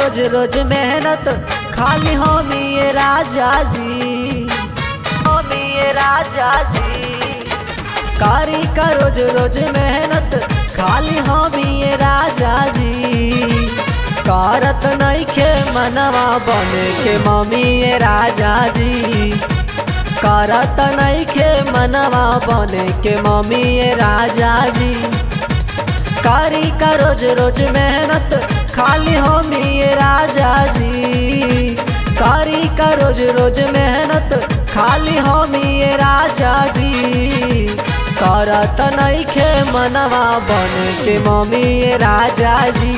रोज रोज मेहनत खाली हम ये राजा जी, हम ये राजा जी। कारी का रोज रोज मेहनत खाली हम ये राजा जी। करत नइखे मनवा बने के मम्मी ये राजा जी। करत नइखे मनवा बने के मम्मी ये राजा जी। कारी का रोज रोज मेहनत खाली हम ये राजा जी। कारी का रोज रोज मेहनत खाली हम ये राजा जी। करत नइखे मनवा बने के मम्मी ये राजा जी।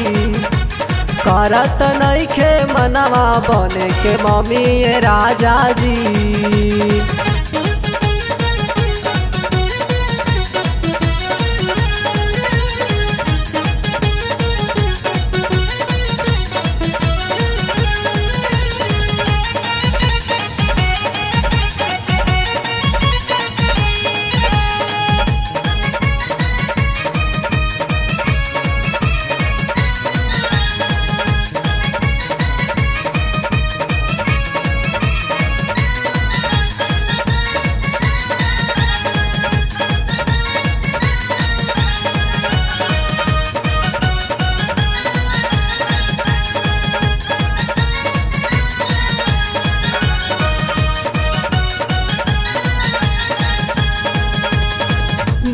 करत नइखे मनवा बने के मम्मी ये राजा जी।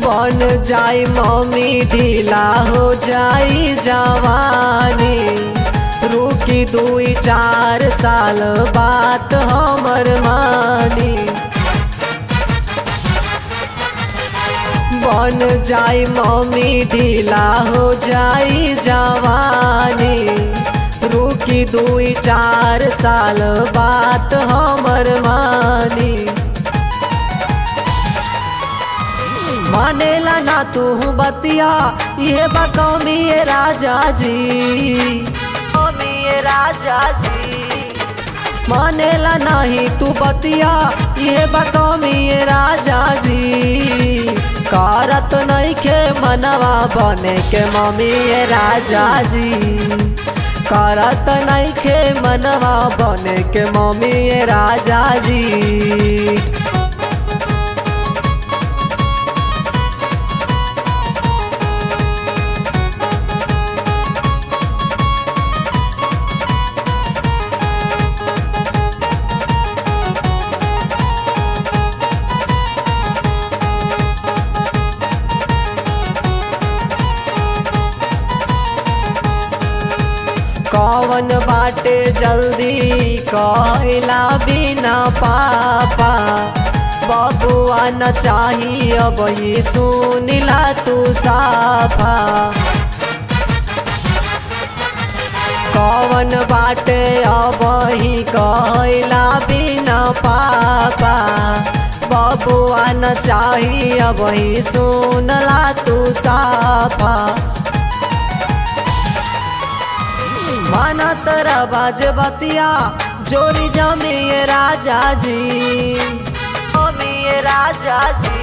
बन जाई मम्मी ढीला हो जाई जवानी। रुकी 2-4 साल बात हमर मानी। बन जाई मम्मी ढीला हो जाई जवानी। रुकी 2-4 साल बात हमर मानी। मानेला ना तू बतिया ये बकौमी ये राजा जी, कौमी ये राजा जी। मानेला नहीं तू बतिया ये बकौमी ये राजा जी। करत नइखे मनवा बने के मम्मी ये राजा जी। करत नइखे मनवा बने के मम्मी ये राजा जी। कौन बाटे जल्दी कहला बिना पापा। बबुआ न चाही अब ही सुनिला तू साफा। कौन बाटे अब ही कहला बिना पापा। बबुआ न चाही अब ही सुनला तू साफा। माना तरा बाज बतिया जोरी जमी ये राजा जी, जमी ये राजा जी।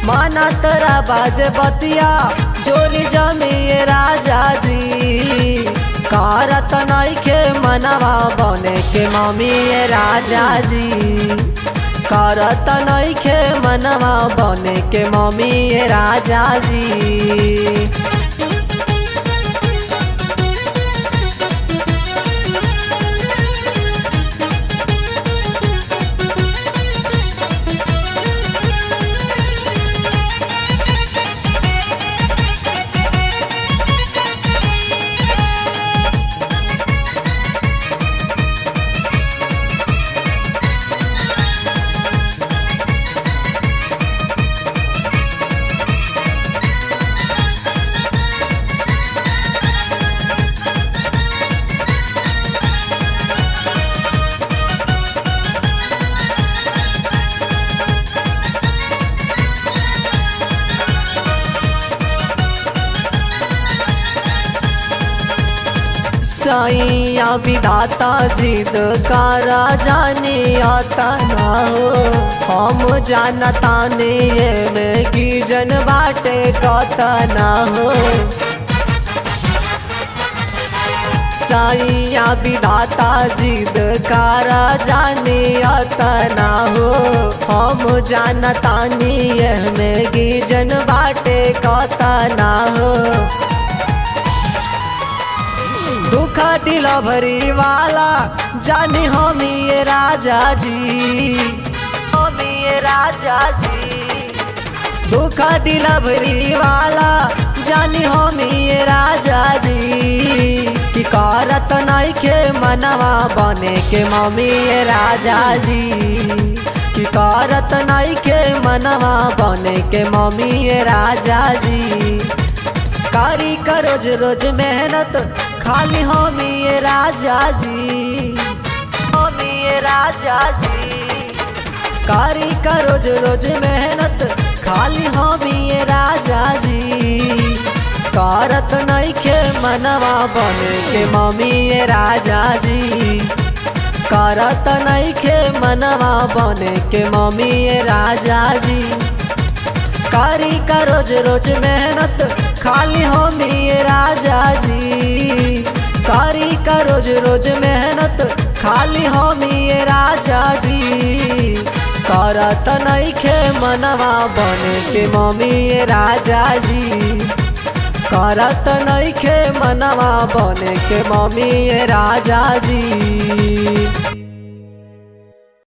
माना तरा बाज बतिया जोरी जमी ये राजा जी। करत नइखे मनवा बने के मम्मी ये राजा जी। करत नइखे मनवा बने के मम्मी ये राजा जी। सैया विधाता जिद का राजा ने आता ना हो। हम जानता ने ये में की जन बाटे कता ना हो। साइया विधाता जिद कारा जाने अतना हो। हम जानतानी में गिजन बाटे कतना हो। दुखा डिलीवरी वाला जाने हम ये राजा जी, हम ये राजा जी। दुखा डिलीवरी वाला जानी हम ये राजा जी कि करत नइखे मनवा बने के मम्मी ये राजा जी कि करत नइखे मनवा बने के मम्मी ये राजा जी। कारी का रोज रोज मेहनत खाली हम ये राजा जी, हम ये राजा जी। कारी का रोज रोज मेहनत खाली हम ये राजा जी करत नइखे मनवा बने के मम्मी ये राजा जी करत नइखे मनवा बने के मम्मी ये राजा जी। कारी का रोज रोज मेहनत खाली हम ये राजा जी कारी का रोज रोज मेहनत खाली हम ये राजा जी करत नइखे मनवा बने के मम्मी ये राजा जी करत नइखे मनवा बने के मम्मी ये राजा जी।